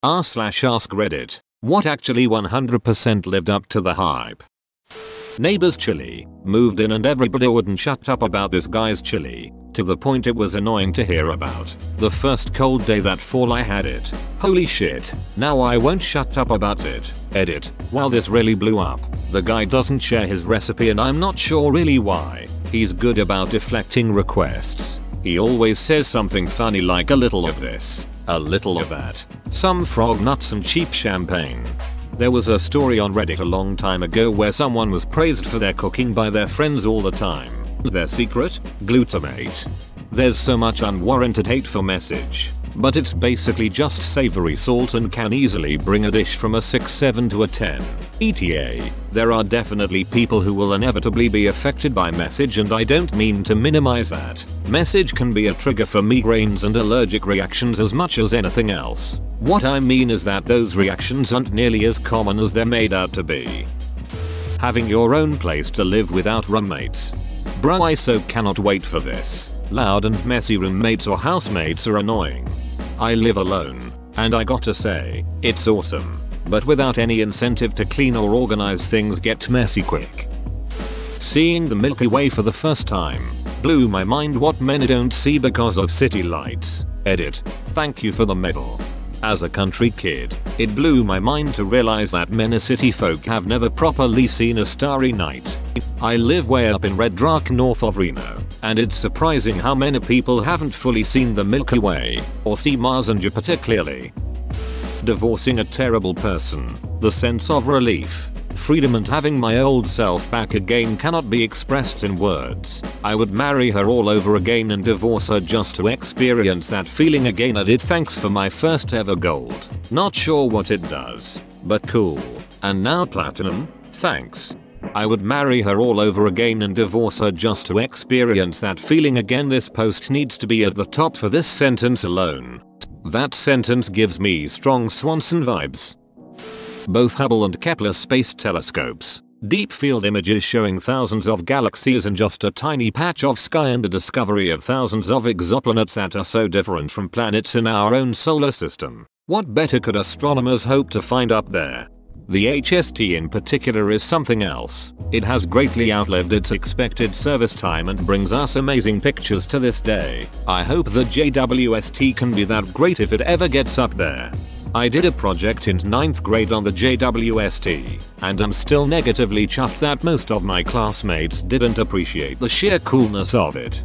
r/ask Reddit. What actually 100% lived up to the hype? Neighbors chili. Moved in and everybody wouldn't shut up about this guy's chili. To the point it was annoying to hear about. The first cold day that fall I had it. Holy shit. Now I won't shut up about it. Edit. Wow, this really blew up. The guy doesn't share his recipe and I'm not sure really why. He's good about deflecting requests. He always says something funny like a little of this, a little of that, some frog nuts and cheap champagne. There was a story on Reddit a long time ago where someone was praised for their cooking by their friends all the time. Their secret? Glutamate. There's so much unwarranted hate for message, but it's basically just savory salt and can easily bring a dish from a 6-7 to a 10. ETA. There are definitely people who will inevitably be affected by message and I don't mean to minimize that. Message can be a trigger for migraines and allergic reactions as much as anything else. What I mean is that those reactions aren't nearly as common as they're made out to be. Having your own place to live without roommates. Bro, I so cannot wait for this. Loud and messy roommates or housemates are annoying. I live alone, and I gotta say, it's awesome. But without any incentive to clean or organize, things get messy quick. Seeing the Milky Way for the first time blew my mind. What many don't see because of city lights. Edit. Thank you for the medal. As a country kid, it blew my mind to realize that many city folk have never properly seen a starry night. I live way up in Red Rock north of Reno, and it's surprising how many people haven't fully seen the Milky Way, or see Mars and Jupiter clearly. Divorcing a terrible person, the sense of relief, freedom and having my old self back again cannot be expressed in words. I would marry her all over again and divorce her just to experience that feeling again. I did. Thanks for my first ever gold. Not sure what it does, but cool. And now platinum, thanks. I would marry her all over again and divorce her just to experience that feeling again. This post needs to be at the top for this sentence alone. That sentence gives me strong Swanson vibes. Both Hubble and Kepler space telescopes, deep field images showing thousands of galaxies in just a tiny patch of sky, and the discovery of thousands of exoplanets that are so different from planets in our own solar system. What better could astronomers hope to find up there? The HST in particular is something else. It has greatly outlived its expected service time and brings us amazing pictures to this day. I hope the JWST can be that great if it ever gets up there. I did a project in 9th grade on the JWST, and I'm still negatively chuffed that most of my classmates didn't appreciate the sheer coolness of it.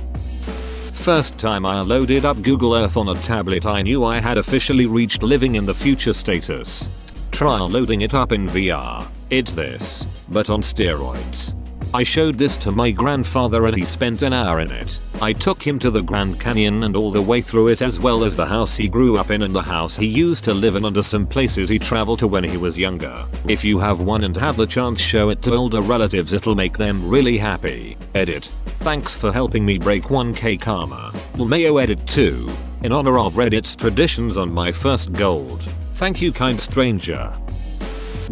First time I loaded up Google Earth on a tablet, I knew I had officially reached living in the future status. Trial loading it up in VR. It's this, but on steroids. I showed this to my grandfather and he spent an hour in it. I took him to the Grand Canyon and all the way through it, as well as the house he grew up in and the house he used to live in, and some places he traveled to when he was younger. If you have one and have the chance, show it to older relatives, it'll make them really happy. Edit. Thanks for helping me break 1k karma. Mayo edit 2. In honor of Reddit's traditions on my first gold. Thank you, kind stranger.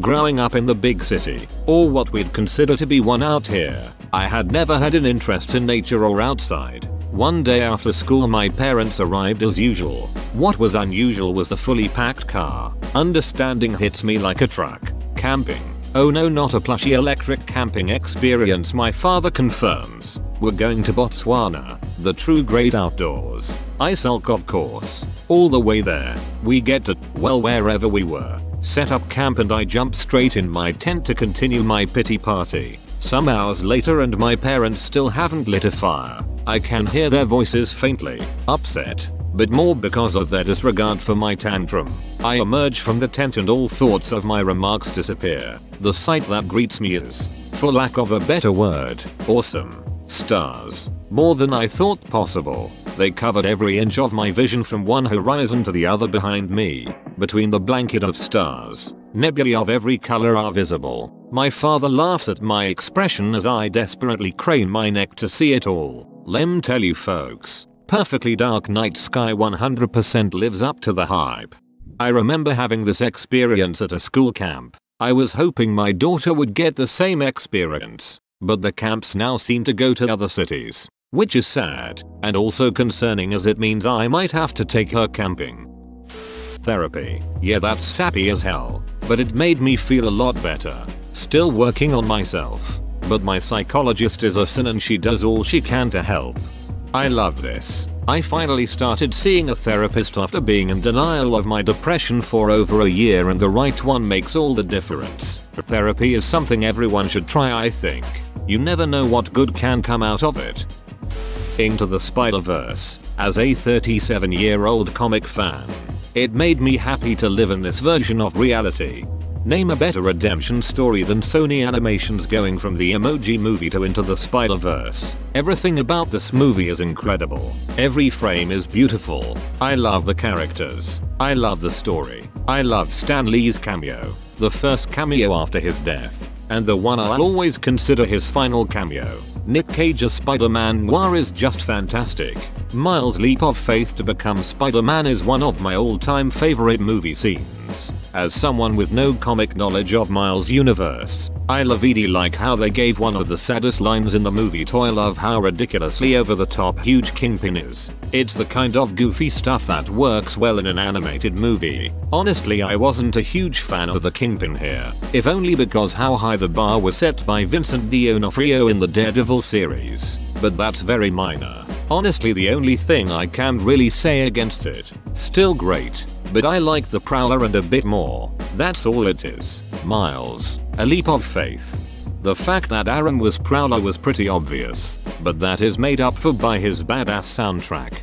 Growing up in the big city, or what we'd consider to be one out here, I had never had an interest in nature or outside. One day after school, my parents arrived as usual. What was unusual was the fully packed car. Understanding hits me like a truck. Camping. Oh no, not a plushy electric camping experience, my father confirms. We're going to Botswana, the true great outdoors. I sulk, of course. All the way there, we get to, well, wherever we were, set up camp, and I jump straight in my tent to continue my pity party. Some hours later and my parents still haven't lit a fire. I can hear their voices faintly, upset, but more because of their disregard for my tantrum. I emerge from the tent and all thoughts of my remarks disappear. The sight that greets me is, for lack of a better word, awesome. Stars. More than I thought possible. They covered every inch of my vision from one horizon to the other behind me. Between the blanket of stars, nebulae of every color are visible. My father laughs at my expression as I desperately crane my neck to see it all. Lem tell you folks, perfectly dark night sky 100% lives up to the hype. I remember having this experience at a school camp. I was hoping my daughter would get the same experience, but the camps now seem to go to other cities, which is sad, and also concerning as it means I might have to take her camping. therapy. Yeah, that's sappy as hell, but it made me feel a lot better. Still working on myself, but my psychologist is a sin and she does all she can to help. I love this. I finally started seeing a therapist after being in denial of my depression for over a year, and the right one makes all the difference. Therapy is something everyone should try, I think. You never know what good can come out of it. Into the Spider-Verse. As a 37-year-old comic fan, it made me happy to live in this version of reality. Name a better redemption story than Sony Animation's going from the Emoji Movie to Into the Spider-Verse. Everything about this movie is incredible. Every frame is beautiful. I love the characters. I love the story. I love Stan Lee's cameo. The first cameo after his death. And the one I'll always consider his final cameo. Nick Cage's Spider-Man Noir is just fantastic. Miles' leap of faith to become Spider-Man is one of my all-time favorite movie scenes. As someone with no comic knowledge of Miles' universe, I like how they gave one of the saddest lines in the movie to I love how ridiculously over the top huge Kingpin is. It's the kind of goofy stuff that works well in an animated movie. Honestly, I wasn't a huge fan of the Kingpin here, if only because how high the bar was set by Vincent D'Onofrio in the Daredevil series, but that's very minor. Honestly, the only thing I can really say against it. Still great, but I like the Prowler and a bit more. That's all it is. Miles, a leap of faith. The fact that Aaron was Prowler was pretty obvious, but that is made up for by his badass soundtrack.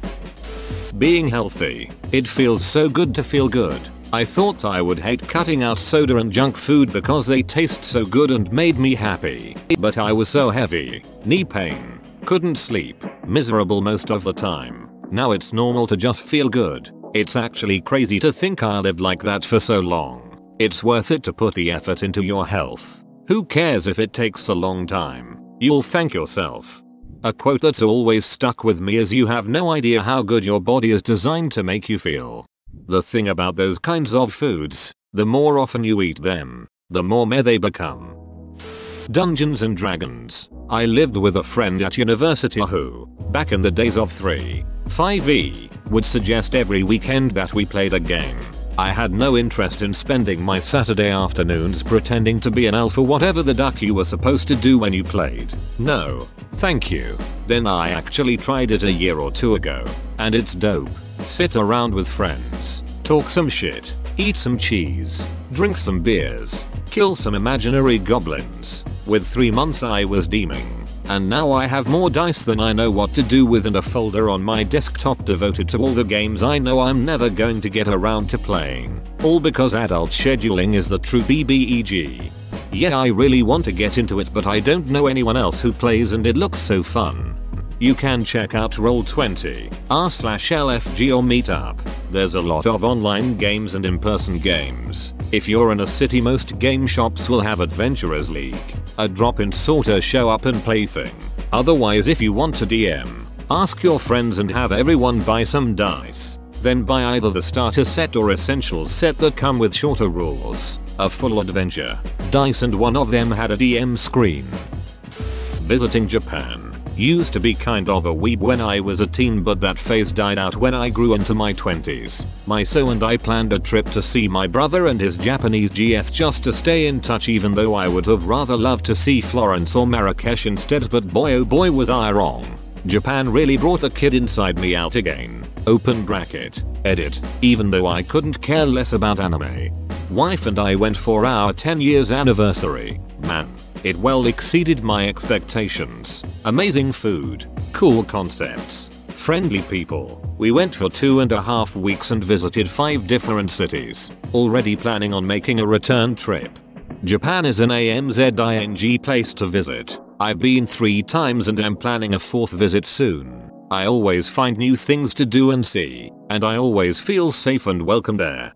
Being healthy. It feels so good to feel good. I thought I would hate cutting out soda and junk food because they taste so good and made me happy, but I was so heavy. Knee pain. Couldn't sleep. Miserable most of the time. Now it's normal to just feel good. It's actually crazy to think I lived like that for so long. It's worth it to put the effort into your health. Who cares if it takes a long time? You'll thank yourself. A quote that's always stuck with me is you have no idea how good your body is designed to make you feel. The thing about those kinds of foods, the more often you eat them, the more meh they become. Dungeons and Dragons. I lived with a friend at university who, back in the days of 3.5e, would suggest every weekend that we played a game. I had no interest in spending my Saturday afternoons pretending to be an elf or whatever the duck you were supposed to do when you played. No, thank you. Then I actually tried it a year or two ago, and it's dope. Sit around with friends, talk some shit, eat some cheese, drink some beers, kill some imaginary goblins. With 3 months I was deeming, and now I have more dice than I know what to do with and a folder on my desktop devoted to all the games I know I'm never going to get around to playing. All because adult scheduling is the true BBEG. Yeah, I really want to get into it, but I don't know anyone else who plays and it looks so fun. You can check out Roll20, r/LFG or Meetup. There's a lot of online games and in-person games. If you're in a city, most game shops will have Adventurers League, a drop-in sorta show up and play thing. Otherwise, if you want to DM, ask your friends and have everyone buy some dice. Then buy either the starter set or essentials set that come with shorter rules, a full adventure, dice, and one of them had a DM screen. Visiting Japan. Used to be kind of a weeb when I was a teen, but that phase died out when I grew into my 20s. My so and I planned a trip to see my brother and his Japanese GF just to stay in touch, even though I would have rather loved to see Florence or Marrakesh instead, but boy oh boy was I wrong. Japan really brought the kid inside me out again. Open bracket. Edit. Even though I couldn't care less about anime. Wife and I went for our 10 years anniversary. Man. It well exceeded my expectations. Amazing food, cool concepts, friendly people. We went for 2.5 weeks and visited 5 different cities. Already planning on making a return trip. Japan is an AMZING place to visit. I've been 3 times and am planning a 4th visit soon. I always find new things to do and see, and I always feel safe and welcome there.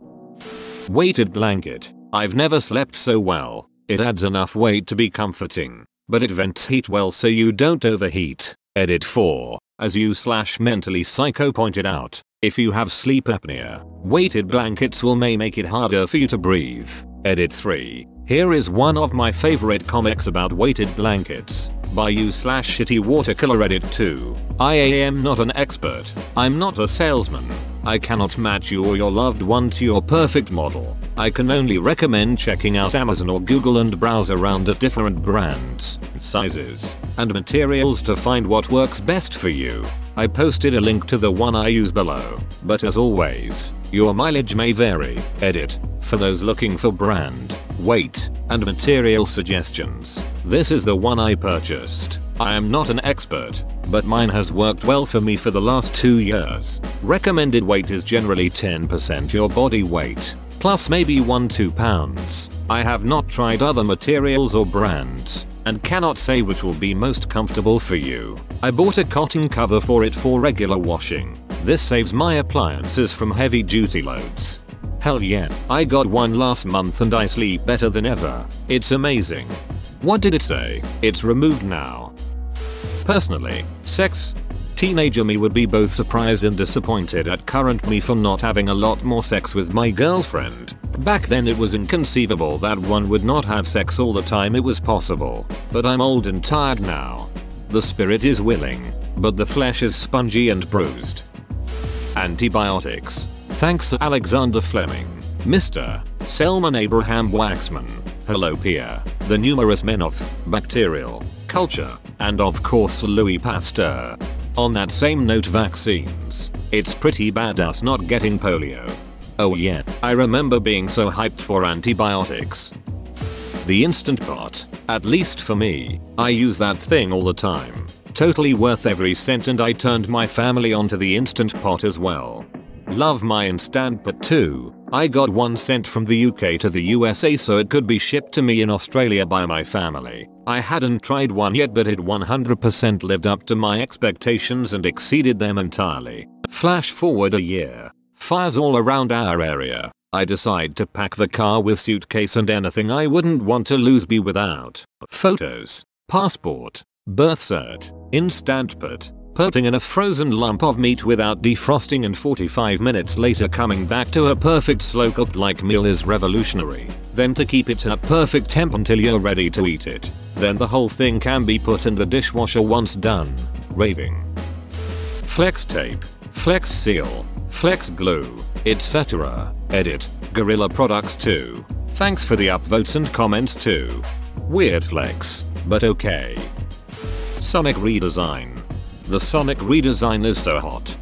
Weighted blanket. I've never slept so well. It adds enough weight to be comforting, but it vents heat well so you don't overheat. Edit 4. As you/mentally psycho pointed out, if you have sleep apnea, weighted blankets may make it harder for you to breathe. Edit 3. Here is one of my favorite comics about weighted blankets. Bayou/shitty watercolor edit 2. I am not an expert. I'm not a salesman. I cannot match you or your loved one to your perfect model. I can only recommend checking out Amazon or Google and browse around at different brands, sizes, and materials to find what works best for you. I posted a link to the one I use below, but as always, your mileage may vary. Edit. For those looking for brand, weight, and material suggestions, this is the one I purchased. I am not an expert, but mine has worked well for me for the last 2 years. Recommended weight is generally 10% your body weight, plus maybe 1-2 pounds. I have not tried other materials or brands, and cannot say which will be most comfortable for you. I bought a cotton cover for it for regular washing. This saves my appliances from heavy duty loads. Hell yeah, I got one last month and I sleep better than ever. It's amazing. What did it say? It's removed now. Personally, sex. Teenager me would be both surprised and disappointed at current me for not having a lot more sex with my girlfriend. Back then it was inconceivable that one would not have sex all the time. It was possible. But I'm old and tired now. The spirit is willing, but the flesh is spongy and bruised. Antibiotics. Thanks to Alexander Fleming, Mr. Selman Abraham Waxman, Hello Pierre, the numerous men of bacterial culture, and of course Louis Pasteur. On that same note, vaccines. It's pretty badass not getting polio. Oh yeah, I remember being so hyped for antibiotics. The Instant Pot, at least for me, I use that thing all the time. Totally worth every cent, and I turned my family onto the Instant Pot as well. Love my Instant Pot too. I got one sent from the UK to the USA so it could be shipped to me in Australia by my family. I hadn't tried one yet, but it 100% lived up to my expectations and exceeded them entirely. Flash forward a year. Fires all around our area. I decide to pack the car with suitcase and anything I wouldn't want to lose be without. Photos, passport, birth cert, Instant Pot. Putting in a frozen lump of meat without defrosting and 45 minutes later coming back to a perfect slow cooked like meal is revolutionary. Then to keep it at perfect temp until you're ready to eat it. Then the whole thing can be put in the dishwasher once done. Raving. Flex tape, flex seal, flex glue, etc. Edit. Gorilla Products 2. Thanks for the upvotes and comments too. Weird flex, but okay. Sonic redesign. The Sonic redesign is so hot.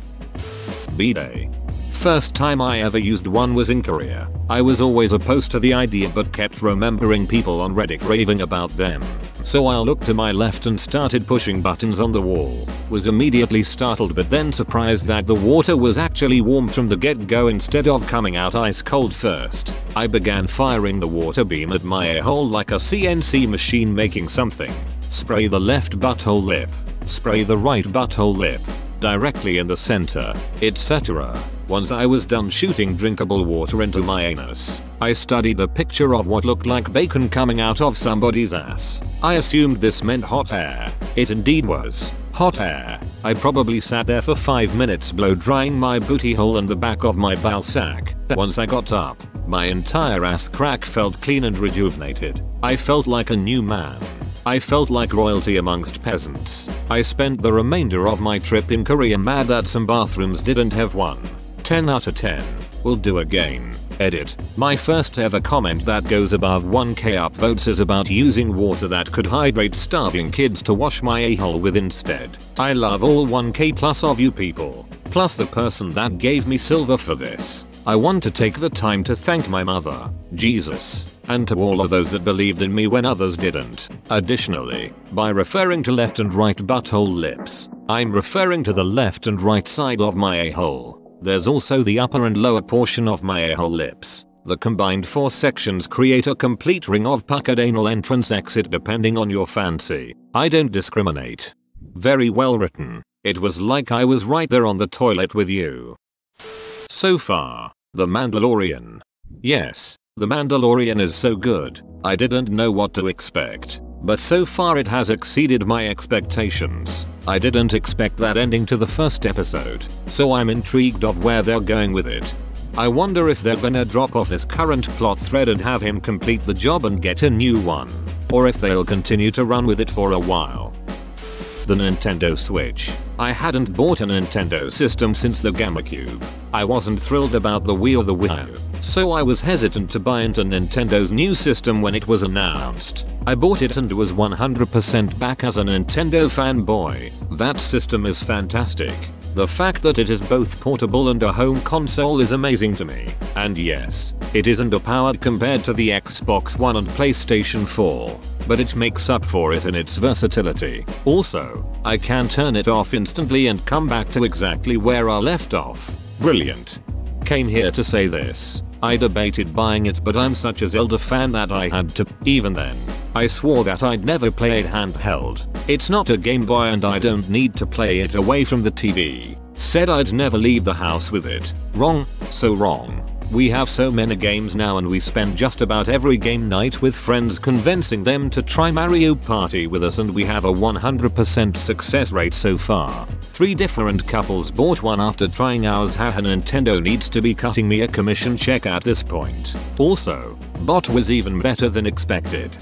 B-Day. First time I ever used one was in Korea. I was always opposed to the idea but kept remembering people on Reddit raving about them. So I looked to my left and started pushing buttons on the wall. Was immediately startled but then surprised that the water was actually warm from the get-go instead of coming out ice cold first. I began firing the water beam at my a-hole like a CNC machine making something. Spray the left butthole lip. Spray the right butthole lip. Directly in the center, etc. Once I was done shooting drinkable water into my anus, I studied a picture of what looked like bacon coming out of somebody's ass. I assumed this meant hot air. It indeed was. Hot air. I probably sat there for 5 minutes blow drying my booty hole and the back of my ball sack. Once I got up, my entire ass crack felt clean and rejuvenated. I felt like a new man. I felt like royalty amongst peasants. I spent the remainder of my trip in Korea mad that some bathrooms didn't have one. 10 out of 10. Will do again. Edit. My first ever comment that goes above 1k upvotes is about using water that could hydrate starving kids to wash my a-hole with instead. I love all 1k plus of you people. Plus the person that gave me silver for this. I want to take the time to thank my mother, Jesus, and to all of those that believed in me when others didn't. Additionally, by referring to left and right butthole lips, I'm referring to the left and right side of my a-hole. There's also the upper and lower portion of my a-hole lips. The combined 4 sections create a complete ring of puckered anal entrance exit depending on your fancy. I don't discriminate. Very well written. It was like I was right there on the toilet with you. So far, The Mandalorian. Yes, The Mandalorian is so good, I didn't know what to expect. But so far it has exceeded my expectations. I didn't expect that ending to the first episode, so I'm intrigued of where they're going with it. I wonder if they're gonna drop off this current plot thread and have him complete the job and get a new one, or if they'll continue to run with it for a while. The Nintendo Switch. I hadn't bought a Nintendo system since the GameCube. I wasn't thrilled about the Wii or the Wii U, so I was hesitant to buy into Nintendo's new system when it was announced. I bought it and was 100% back as a Nintendo fanboy. That system is fantastic. The fact that it is both portable and a home console is amazing to me. And yes, it is underpowered compared to the Xbox One and PlayStation 4, but it makes up for it in its versatility. Also, I can turn it off instantly and come back to exactly where I left off. Brilliant. Came here to say this. I debated buying it, but I'm such a Zelda fan that I had to. Even then, I swore that I'd never play it handheld. It's not a Game Boy and I don't need to play it away from the TV. Said I'd never leave the house with it. Wrong, so wrong. We have so many games now and we spend just about every game night with friends convincing them to try Mario Party with us, and we have a 100% success rate so far. 3 different couples bought one after trying ours. Haha, Nintendo needs to be cutting me a commission check at this point. Also, bot was even better than expected.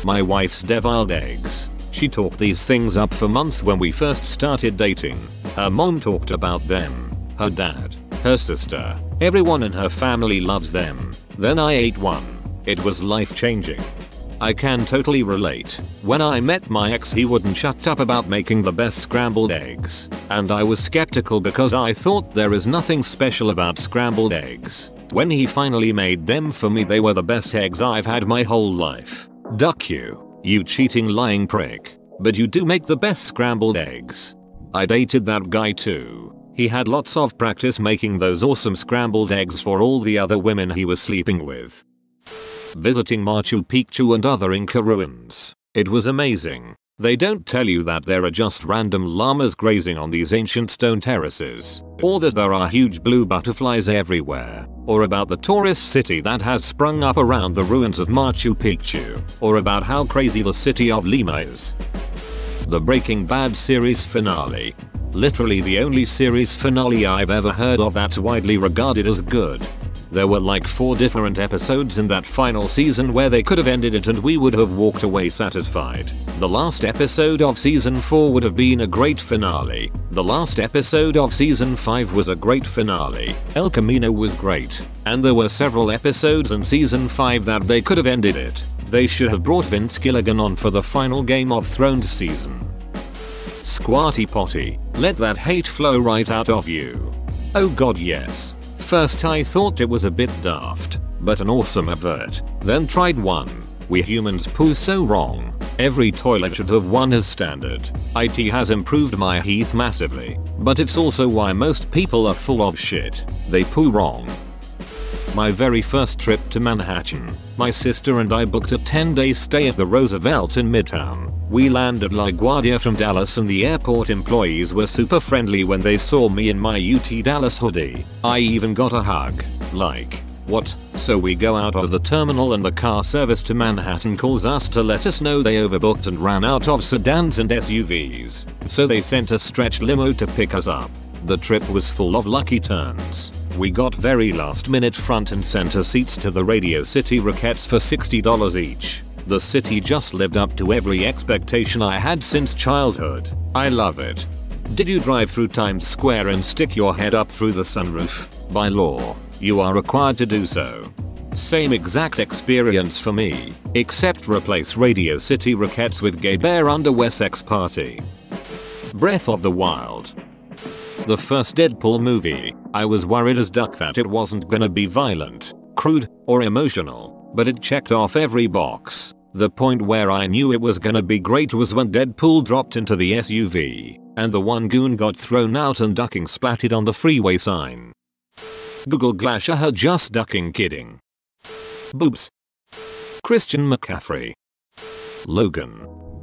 My wife's deviled eggs. She talked these things up for months when we first started dating. Her mom talked about them. Her dad. Her sister. Everyone in her family loves them. Then I ate one. It was life-changing. I can totally relate. When I met my ex, he wouldn't shut up about making the best scrambled eggs. And I was skeptical because I thought there is nothing special about scrambled eggs. When he finally made them for me, they were the best eggs I've had my whole life. Duck you cheating lying prick. But you do make the best scrambled eggs. I dated that guy too. He had lots of practice making those awesome scrambled eggs for all the other women he was sleeping with. Visiting Machu Picchu and other Inca ruins. It was amazing. They don't tell you that there are just random llamas grazing on these ancient stone terraces, or that there are huge blue butterflies everywhere, or about the tourist city that has sprung up around the ruins of Machu Picchu, or about how crazy the city of Lima is. The Breaking Bad series finale. Literally the only series finale I've ever heard of that's widely regarded as good. There were like 4 different episodes in that final season where they could have ended it and we would have walked away satisfied. The last episode of season 4 would have been a great finale. The last episode of season 5 was a great finale. El Camino was great. And there were several episodes in season 5 that they could have ended it. They should have brought Vince Gilligan on for the final Game of Thrones season. Squatty potty, let that hate flow right out of you. Oh god, yes. First I thought it was a bit daft, but an awesome advert. Then tried one. We humans poo so wrong. Every toilet should have one as standard. IT has improved my heath massively, but it's also why most people are full of shit. They poo wrong. My very first trip to Manhattan, my sister and I booked a 10-day stay at the Roosevelt in Midtown. We landed LaGuardia from Dallas and the airport employees were super friendly when they saw me in my UT Dallas hoodie. I even got a hug. Like, what? So we go out of the terminal and the car service to Manhattan calls us to let us know they overbooked and ran out of sedans and SUVs. So they sent a stretch limo to pick us up. The trip was full of lucky turns. We got very last minute front and center seats to the Radio City Rockettes for $60 each. The city just lived up to every expectation I had since childhood. I love it. Did you drive through Times Square and stick your head up through the sunroof? By law, you are required to do so. Same exact experience for me, except replace Radio City Rockettes with Gay Bear Underwear Sex Party. Breath of the Wild. The first Deadpool movie, I was worried as duck that it wasn't gonna be violent, crude, or emotional, but it checked off every box. The point where I knew it was gonna be great was when Deadpool dropped into the SUV, and the one goon got thrown out and ducking splatted on the freeway sign. Google Glashaha, just ducking, kidding. Boobs. Christian McCaffrey. Logan.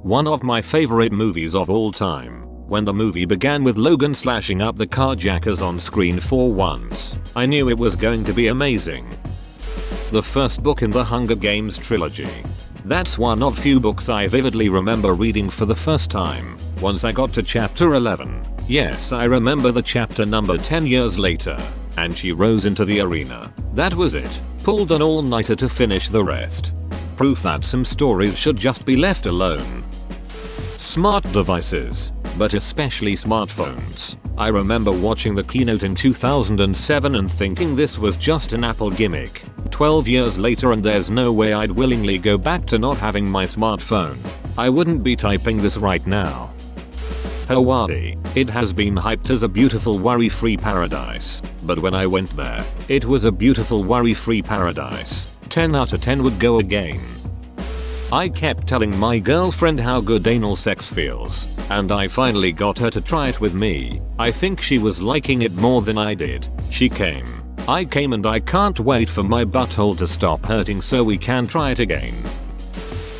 One of my favorite movies of all time. When the movie began with Logan slashing up the carjackers on screen for once, I knew it was going to be amazing. The first book in the Hunger Games trilogy. That's one of few books I vividly remember reading for the first time. Once I got to chapter 11. Yes, I remember the chapter number 10 years later. And she rose into the arena. That was it. Pulled an all-nighter to finish the rest. Proof that some stories should just be left alone. Smart devices, but especially smartphones. I remember watching the keynote in 2007 and thinking this was just an Apple gimmick. 12 years later and there's no way I'd willingly go back to not having my smartphone. I wouldn't be typing this right now. Hawaii. It has been hyped as a beautiful worry-free paradise, but when I went there, it was a beautiful worry-free paradise. 10 out of 10 would go again. I kept telling my girlfriend how good anal sex feels, and I finally got her to try it with me. I think she was liking it more than I did. She came. I came and I can't wait for my butthole to stop hurting so we can try it again.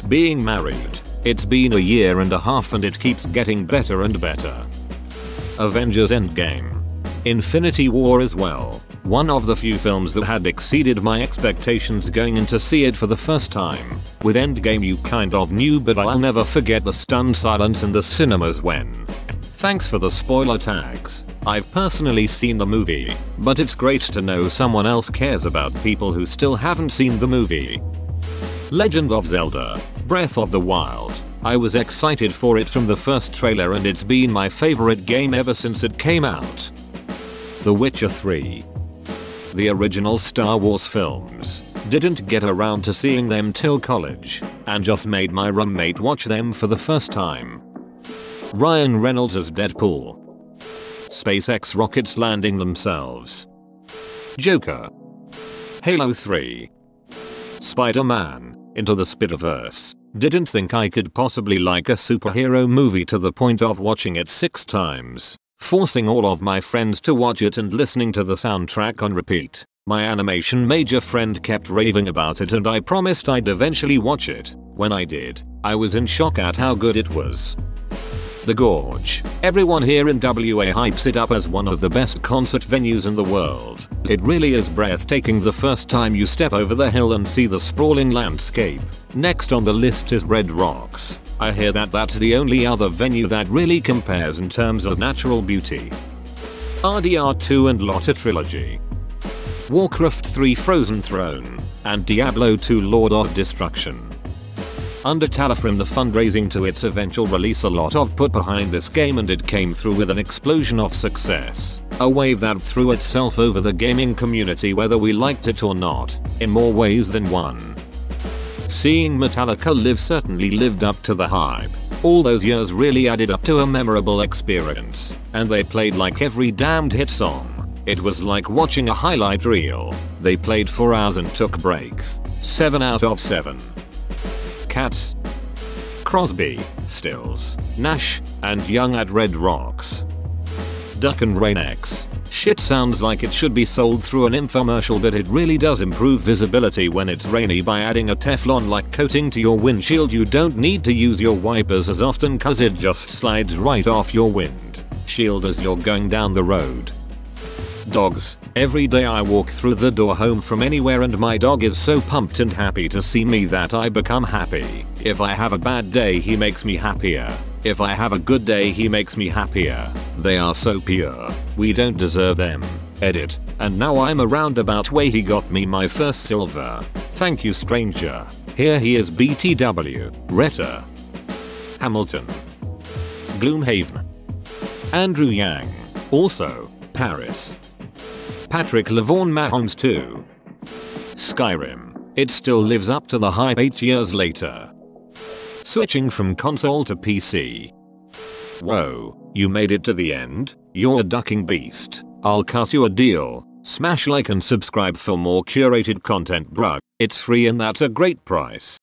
Being married. It's been a year and a half and it keeps getting better and better. Avengers Endgame. Infinity War as well. One of the few films that had exceeded my expectations going in to see it for the first time. With Endgame you kind of knew, but I'll never forget the stunned silence in the cinemas when. Thanks for the spoiler tags. I've personally seen the movie, but it's great to know someone else cares about people who still haven't seen the movie. Legend of Zelda: Breath of the Wild. I was excited for it from the first trailer and it's been my favorite game ever since it came out. The Witcher 3. The original Star Wars films. Didn't get around to seeing them till college, and just made my roommate watch them for the first time. Ryan Reynolds as Deadpool. SpaceX rockets landing themselves. Joker. Halo 3. Spider-Man: Into the Spider-Verse. Didn't think I could possibly like a superhero movie to the point of watching it 6 times. Forcing all of my friends to watch it and listening to the soundtrack on repeat. My animation major friend kept raving about it and I promised I'd eventually watch it. When I did, I was in shock at how good it was. The Gorge. Everyone here in WA hypes it up as one of the best concert venues in the world. It really is breathtaking the first time you step over the hill and see the sprawling landscape. Next on the list is Red Rocks. I hear that that's the only other venue that really compares in terms of natural beauty. RDR2 and Lotta Trilogy. Warcraft 3 Frozen Throne, and Diablo 2 Lord of Destruction. Undertale. From the fundraising to its eventual release, a lot of put behind this game and it came through with an explosion of success. A wave that threw itself over the gaming community whether we liked it or not, in more ways than one. Seeing Metallica live certainly lived up to the hype. All those years really added up to a memorable experience, and they played like every damned hit song. It was like watching a highlight reel. They played for hours and took breaks. 7 out of 7. Cats. Crosby, Stills, Nash, and Young at Red Rocks. Duck and Rain X. Shit sounds like it should be sold through an infomercial, but it really does improve visibility when it's rainy by adding a Teflon-like coating to your windshield. You don't need to use your wipers as often cause it just slides right off your windshield as you're going down the road. Dogs. Every day I walk through the door home from anywhere and my dog is so pumped and happy to see me that I become happy. If I have a bad day he makes me happier. If I have a good day he makes me happier. They are so pure. We don't deserve them. Edit. And now I'm a roundabout way he got me my first silver. Thank you stranger. Here he is BTW. Retta. Hamilton. Gloomhaven. Andrew Yang. Also, Paris. Patrick LeVaughn Mahomes 2. Skyrim. It still lives up to the hype 8 years later. Switching from console to PC. Whoa, you made it to the end? You're a ducking beast. I'll cut you a deal. Smash like and subscribe for more curated content, bruh. It's free and that's a great price.